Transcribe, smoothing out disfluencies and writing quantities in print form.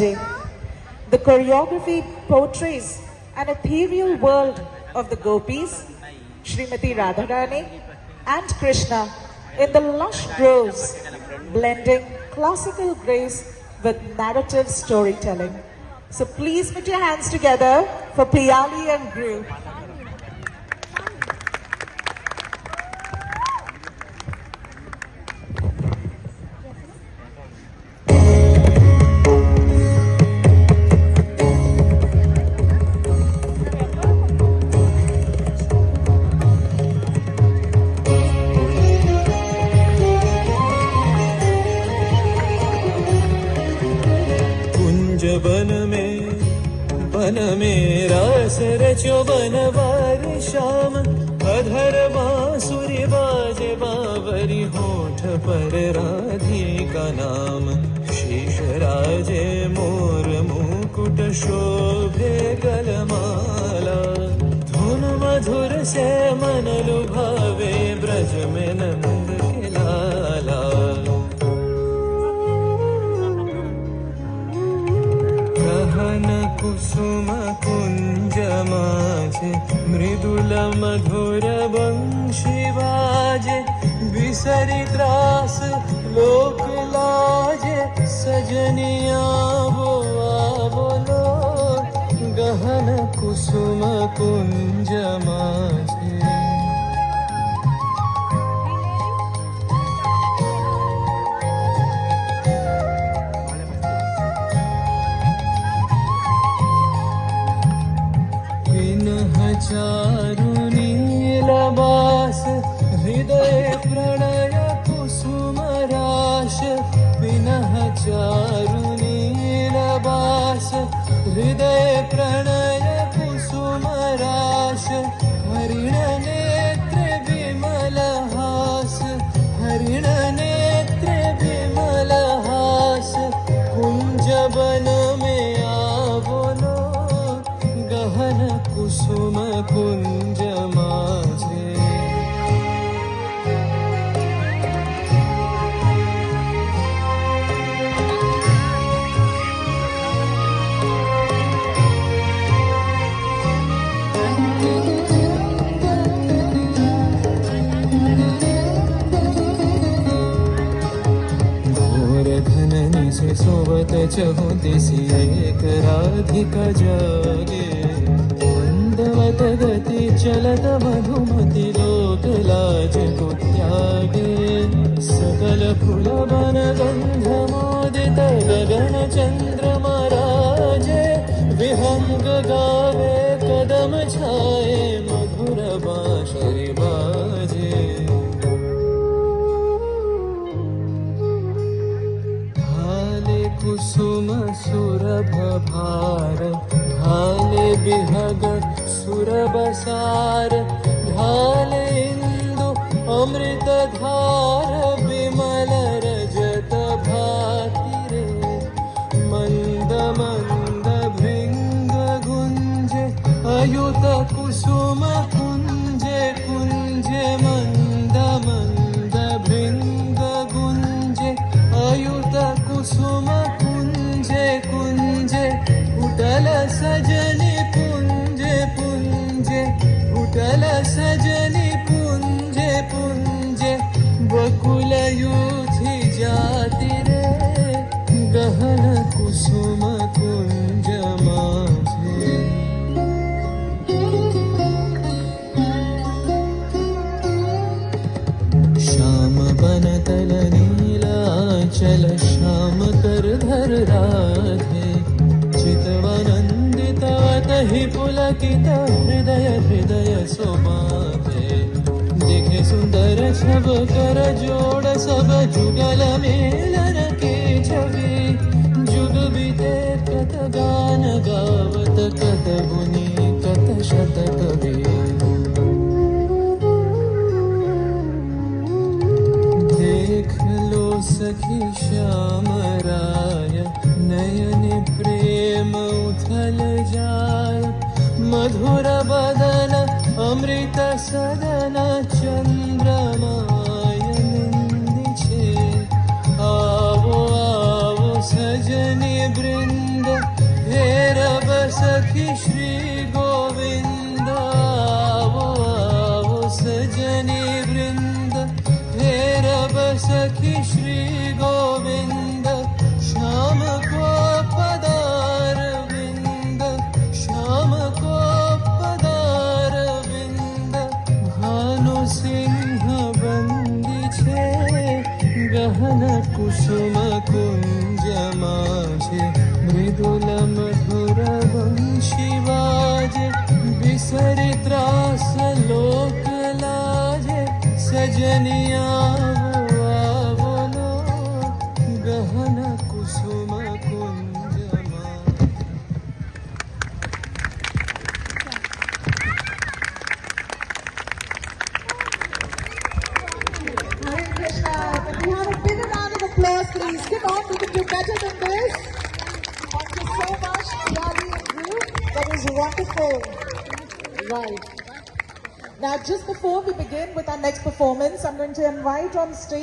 The choreography portrays an ethereal world of the gopis, Srimati Radharani and Krishna in the lush groves, blending classical grace with narrative storytelling. So please put your hands together for Piyali and group. One में रास रचो बनवार श्याम अधर बांसुरी बाजे बावरी होठ पर राधिका नाम शीश राजे मोर मुकुट शोभे गलमाला धुन मधुर से मन लुभावे ब्रज में नंद के लाला कुसुम कुंज माझे मृदुल मधुर वंशी बाजे बिसरी त्रास लोक लाजे सजनिया वो बोलो गहन कुसुम कुंज माझे चारु नीलबास हृदय प्रणय कुसुम राश विनः चारु नीलबास हृदय प्रणय कुसुम राश हरिण नेत्र विमल हास हरिण नेत्र विमल हास कुंज वन में आवलो गहन कुसुम कुंज माझे घोर घन निशे सोवत चहु दिसि एक राधिका जागे गति चलत मधुमति लोक लाज को त्यागे सकल फूल बन गंध मोदित गगन चंद्रमा राजे विहंग गावे कदम छाए मधुर बांसुरी बाजे भाले कुसुम सुरभ भार भाले बिहग सुरबसार ढाले इंदु अमृत धार विमल रजत भाति रे मंद मंद भृंग गुंजे अयुत कुसुम कुंजे कुंजे मंद मंद भृंग गुंजे अयुत कुसुम कुंजे कुंजे उटल सजनी उटल सजनी पुंजे पुंजे बकुल यूथी जाति रे गहन कुसुम कुंज माझे श्याम बनतल नीलाचल श्याम कर धर राधे चितवनंदित तहि पुलकित हृदय हृदय सोमाधे दिखे सुंदर छब कर जोड़ सब जुगल मेलन के छवि जुग बीते कत गान गावत कत गुनी कत शत कवि देख लो सखी श्याम राय नयन प्रेम उथल जाय मधुर बदन अमृत सदन चंद्रमाय निंदी छे आवो आवो सजनी वृंद हे रब सखी श्री गोविंद आवो आवो सजनी वृंद हे रब सखी श्री गोविंद श्याम को पदार विंद श्याम को पदार विंद भानु सिंह बंदी छे गहन कुसुम कुंज माझे मृदुल मधुर वंशी वाजे बिसरि त्रास लोक लाजे सजनिया आवो लो गहन कुसुम कुंज माझे। Hare Krishna. Can we have a big round of applause, please? Come on, we can do better than this. Thank you so much, Yali and Dhruv. That was wonderful. Right. Now, just before we begin with our next performance, I'm going to invite on stage